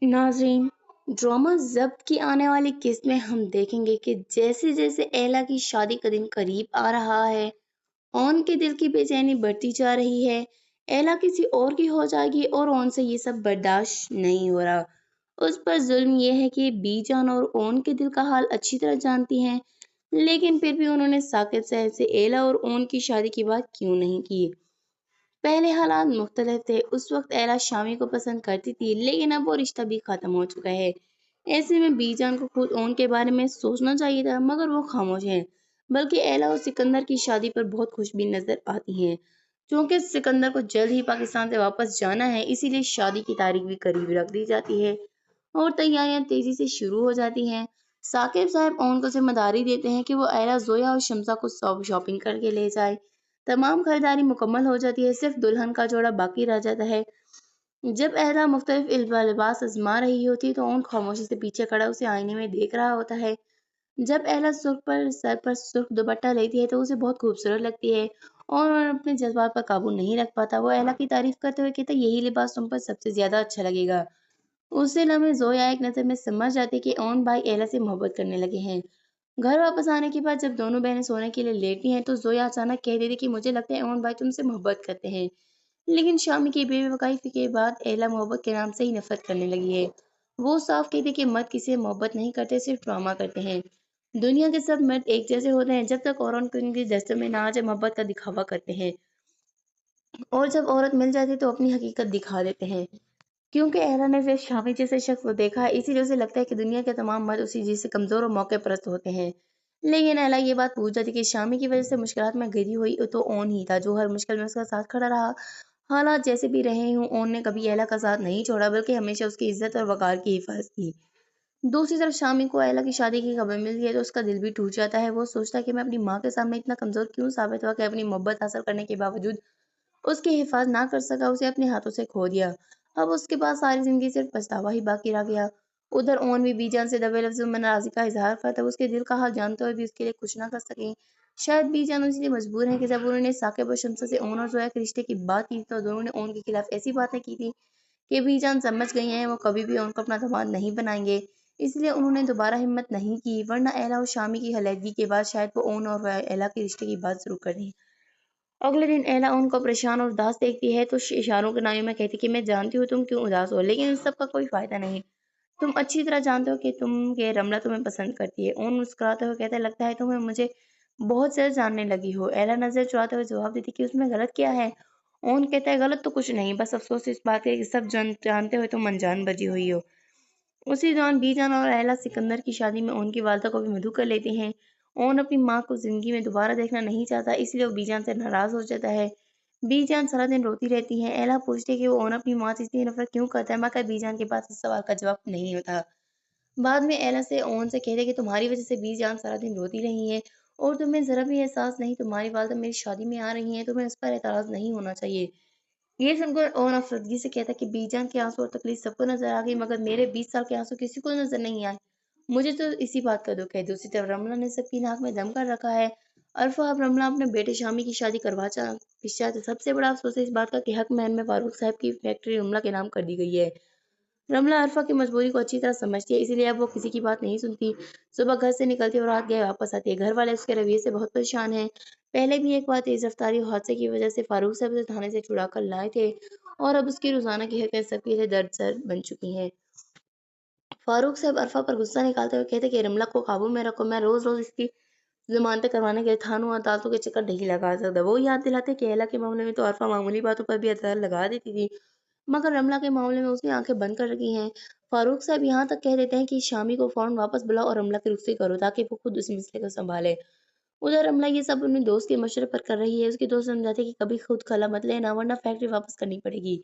ناظرین، ڈرامہ ضبط کی آنے والی قسط میں ہم دیکھیں گے کہ جیسے جیسے ایلا کی شادی کا دن قریب آ رہا ہے، اون کے دل کی بے چینی بڑھتی جا رہی ہے۔ ایلا کسی اور کی ہو جائے گی اور اون سے یہ سب برداشت نہیں ہو رہا۔ اس پر ظلم یہ ہے کہ بی جان اور اون کے دل کا حال اچھی طرح جانتی ہیں، لیکن پھر بھی انہوں نے ثاقب صاحب سے ایلا اور اون کی شادی کی بات کیوں نہیں کی؟ پہلے حالات مختلف تھے، اس وقت ایلا شامی کو پسند کرتی تھی، لیکن اب وہ رشتہ بھی ختم ہو چکا ہے۔ ایسے میں بی جان کو خود اون کے بارے میں سوچنا چاہیے تھا، مگر وہ خاموش ہیں۔ بلکہ ایلا اور سکندر کی شادی پر بہت خوش بھی نظر آتی ہیں۔ چونکہ سکندر کو جلد ہی پاکستان سے واپس جانا ہے، اسی لیے شادی کی تاریخ بھی قریب رکھ دی جاتی ہے اور تیاریاں تیزی سے شروع ہو جاتی ہیں۔ ثاقب صاحب اون کو ذمہ داری دیتے ہیں کہ وہ ایلا، زویا اور شمسا کو شاپنگ کر کے لے جائے۔ تمام خریداری مکمل ہو جاتی ہے، صرف دلہن کا جوڑا باقی رہ جاتا ہے۔ جب ایلا مختلف لباس آزما رہی ہوتی ہے تو اون خاموشی سے پیچھے کھڑا اسے آئینے میں دیکھ رہا ہوتا ہے۔ جب ایلا سر پر سرخ دوپٹہ لیتی ہے تو اسے بہت خوبصورت لگتی ہے اور اپنے جذبات پر قابو نہیں رکھ پاتا۔ وہ ایلا کی تعریف کرتے ہوئے کہتا ہے، یہی لباس تم پر سب سے زیادہ اچھا لگے گا۔ اسی لمحے زویا ایک نظر میں سمجھ جاتی ہے کہ اون بھائی ایلا سے محبت کرنے لگے ہیں۔ گھر واپس آنے کے بعد جب دونوں بہنیں سونے کے لیے لیٹی ہیں تو زویا اچانک کہہ دیتی کہ مجھے لگتا ہے اون بھائی تم سے محبت کرتے ہیں۔ لیکن شامی کی بے وقائی کے بعد ایلا محبت کے نام سے ہی نفرت کرنے لگی ہے۔ وہ صاف کہتی کہ مرد کسی سے محبت نہیں کرتے، صرف ڈرامہ کرتے ہیں۔ دنیا کے سب مرد ایک جیسے ہوتے ہیں، جب تک عورت کو ان کی دستوں میں نہ آ جائے محبت کا دکھاوا کرتے ہیں، اور جب عورت مل جاتی تو اپنی حقیقت دکھا دیتے ہیں۔ کیونکہ ایلا نے صرف شامی جیسے شخص کو دیکھا ہے، اسی لیے اسے لگتا ہے کہ دنیا کے تمام مرد اسی جیسے کمزور اور موقع پرست ہوتے ہیں۔ لیکن ایلا یہ بات بھول جاتی کہ شامی کی وجہ سے مشکلات میں گھری ہوئی تو اون ہی تھا، جو ہر مشکل میں اس کا ساتھ کھڑا رہا۔ حالات جیسے بھی رہے ہوں، اون نے کبھی ایلا کا ساتھ نہیں چھوڑا، بلکہ ہمیشہ اس کی عزت اور وقار کی حفاظت کی۔ دوسری طرف شامی کو ایلا کی شادی کی خبر ملتی ہے تو اس کا دل بھی ٹوٹ جاتا ہے۔ وہ سوچتا ہے کہ میں اپنی ماں کے سامنے اتنا کمزور کیوں ثابت ہوا کہ اپنی محبت حاصل کرنے کے باوجود اس کی حفاظت نہ کر سکا، اسے اپنے ہاتھوں سے کھو دیا۔ اب اس کے پاس ساری زندگی صرف پچھتاوا ہی باقی رہ گیا۔ ادھر اون بھی بی جان سے دبے لفظوں میں ناراضگی کا اظہار کرتا ہے، اس کے دل کا حال جانتے ہوئے بھی اس کے لیے کچھ نہ کر سکیں۔ شاید بی جان اس لیے مجبور ہیں کہ جب انہوں نے ثاقب اور شمسا سے اون اور زویا کے رشتے کی بات کی تو دونوں نے اون کے خلاف ایسی باتیں کی تھی کہ بی جان سمجھ گئی ہیں وہ کبھی بھی اون کو اپنا داماد نہیں بنائیں گے۔ اس لیے انہوں نے دوبارہ ہمت نہیں کی، ورنہ ایلا اور شامی کی علیحدگی کے بعد شاید وہ اون اور ایلا کے رشتے کی بات ضرور کر دیں۔ اگلے دن ایلا اون کو پریشان اور اداس دیکھتی ہے تو اشاروں کے نامی میں کہتی کہ میں جانتی ہوں تم کیوں اداس ہو، لیکن اس سب کا کوئی فائدہ نہیں۔ تم اچھی طرح جانتے ہو کہ رملہ تمہیں پسند کرتی ہے۔ اون مسکراتے ہوئے کہتا ہے، لگتا ہے تمہیں مجھے بہت زیادہ جاننے لگی ہو۔ ایلا نظر چراتے ہوئے جواب دیتی کہ اس میں غلط کیا ہے؟ اون کہتا ہے، غلط تو کچھ نہیں، بس افسوس اس بات ہے کہ سب جانتے ہوئے تم انجان بجی ہوئی ہو۔ اسی دوران بی جان اور ایلا سکندر کی شادی میں اون کی والدہ کو بھی مدعو کر لیتے ہیں۔ اون اپنی ماں کو زندگی میں دوبارہ دیکھنا نہیں چاہتا، اس لیے وہ بی جان سے ناراض ہو جاتا ہے۔ بی جان سارا دن روتی رہتی ہے۔ ایلا پوچھتی ہے کہ وہ اون اپنی ماں سے اتنی نفرت کیوں کرتا ہے، مگر بی جان کے پاس اس سوال کا جواب نہیں ہوتا۔ بعد میں ایلا سے اون سے کہتے کہ تمہاری وجہ سے بی جان سارا دن روتی رہی ہے اور تمہیں ذرا بھی احساس نہیں، تمہاری والدہ میری شادی میں آ رہی ہیں، تمہیں اس پر اعتراض نہیں ہونا چاہیے۔ یہ سن کر اون افسردگی سے کہتا کہ بی جان کے آنسو اور تکلیف سب کو نظر آ گئی، مگر میرے 20 سال کے آنسو کسی کو نظر نہیں آئے، مجھے تو اسی بات کا دکھ ہے۔ دوسری طرف رملہ نے سب کی ناک میں دم کر رکھا ہے۔ عرفہ اب رملہ اپنے بیٹے شامی کی شادی کروا چاہتے۔ سب سے بڑا افسوس ہے اس بات کا کہ حق مہر میں فاروق صاحب کی فیکٹری رملہ کے نام کر دی گئی ہے۔ رملہ عرفہ کی مجبوری کو اچھی طرح سمجھتی ہے، اسی لیے اب وہ کسی کی بات نہیں سنتی۔ صبح گھر سے نکلتی اور رات گئے واپس آتی ہے۔ گھر والے اس کے رویے سے بہت پریشان ہیں۔ پہلے بھی ایک بار تیز رفتاری اور حادثے کی وجہ سے فاروق صاحب سے تھانے سے چھڑا کر لائے تھے اور اب اس کی روزانہ کی حرکتیں سب کے لیے درد سر بن چکی ہیں۔ فاروق صاحب عرفہ پر غصہ نکالتے ہوئے کہتے کہ رملہ کو قابو میں رکھو، میں روز روز اس کی ضمانتیں کروانے کے لیے تھانوں اور عدالتوں کے چکر نہیں لگا سکتا۔ وہ یاد دلاتے کہ ایلا کے معاملے میں تو عرفہ معمولی باتوں پر بھی عدالت لگا دیتی تھی، مگر رملہ کے معاملے میں اس نے آنکھیں بند کر رکھی ہیں۔ فاروق صاحب یہاں تک کہہ دیتے ہیں کہ شامی کو فوراً واپس بلاؤ اور رملہ کی رخصتی کرو تاکہ وہ خود اس مسئلے کو سنبھالے۔ ادھر رملہ یہ سب اپنے دوست کے مشورے پر کر رہی ہے۔ اس کی دوست سمجھاتے کہ کبھی خود خلا مت لینا ورنہ فیکٹری واپس کرنی پڑے گی۔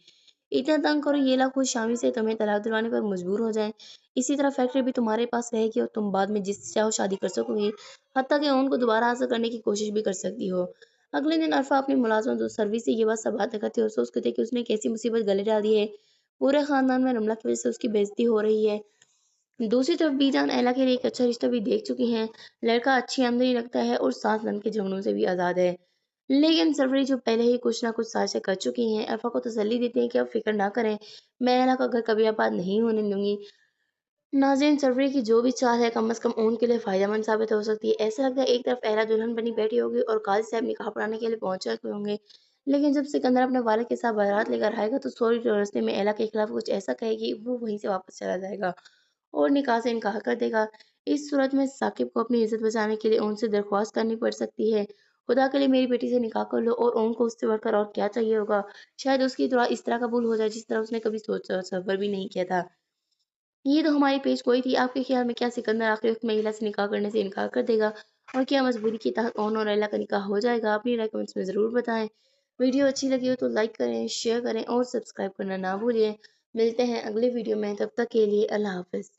اتنا تنگ کرو یہ خود شامی سے تمہیں طلاق دلوانے پر مجبور ہو جائیں، اسی طرح فیکٹری بھی تمہارے پاس رہے گی اور تم بعد میں جس سے چاہو شادی کر سکو گی، حتیٰ کہ ان کو دوبارہ حاصل کرنے کی کوشش بھی کر سکتی ہو۔ اگلے دن عرفہ اپنی ملازمہ دوست سروی سے یہ بات ثبات کرتی ہے اور سوچ کرتی ہے کہ اس نے کیسی مصیبت گلے ڈال دی ہے۔ پورے خاندان میں رملہ کی وجہ سے اس کی بے عزتی ہو رہی ہے۔ دوسری طرف بی جان ایلا کے لیے ایک اچھا رشتہ بھی دیکھ چکی ہیں۔ لڑکا اچھی آمدنی رکھتا ہے اور ساس نند کے جھگڑوں سے بھی آزاد ہے۔ لیکن سرفری جو پہلے ہی کچھ نہ کچھ سازشیں کر چکی ہیں، ارفا کو تسلی دیتے ہیں کہ اب فکر نہ کریں، میں ایلا کا گھر کبھی آباد نہیں ہونے دوں گی۔ ناظرین، سرفری کی جو بھی چال ہے کم از کم ان کے لیے فائدہ مند ثابت ہو سکتی ہے۔ ایسا لگتا ہے ایک طرف ایلا دلہن بنی بیٹھی ہوگی اور قاضی صاحب نکاح پڑھانے کے لیے پہنچ چکے ہوں گے، لیکن جب سکندر اپنے والد کے ساتھ بارات لے کر آئے گا تو سوری راستے میں ایلا کے خلاف کچھ ایسا کہے گی وہ وہیں سے واپس چلا جائے گا اور نکاح سے انکار کر دے گا۔ اس صورت میں ثاقب کو اپنی عزت بچانے کے لیے ان سے درخواست کرنی پڑ سکتی ہے، خدا کے لیے میری بیٹی سے نکاح کر لو، اور ان کو اس سے بڑھ کر اور کیا چاہیے ہوگا؟ شاید اس کی دعا اس طرح قبول ہو جائے جس طرح اس نے کبھی سوچ تصور بھی نہیں کیا تھا۔ یہ تو ہماری پیش گوئی تھی۔ آپ کے خیال میں کیا سکندر آخری وقت میں ایلا سے نکاح کرنے سے انکار کر دے گا اور کیا مجبوری کے تحت اون اور ایلا کا نکاح ہو جائے گا؟ اپنی رائے کمنٹس میں ضرور بتائیں۔ ویڈیو اچھی لگی ہو تو لائک کریں، شیئر کریں اور سبسکرائب کرنا نہ بھولیں۔ ملتے ہیں اگلے ویڈیو میں، تب تک کے لیے اللہ حافظ۔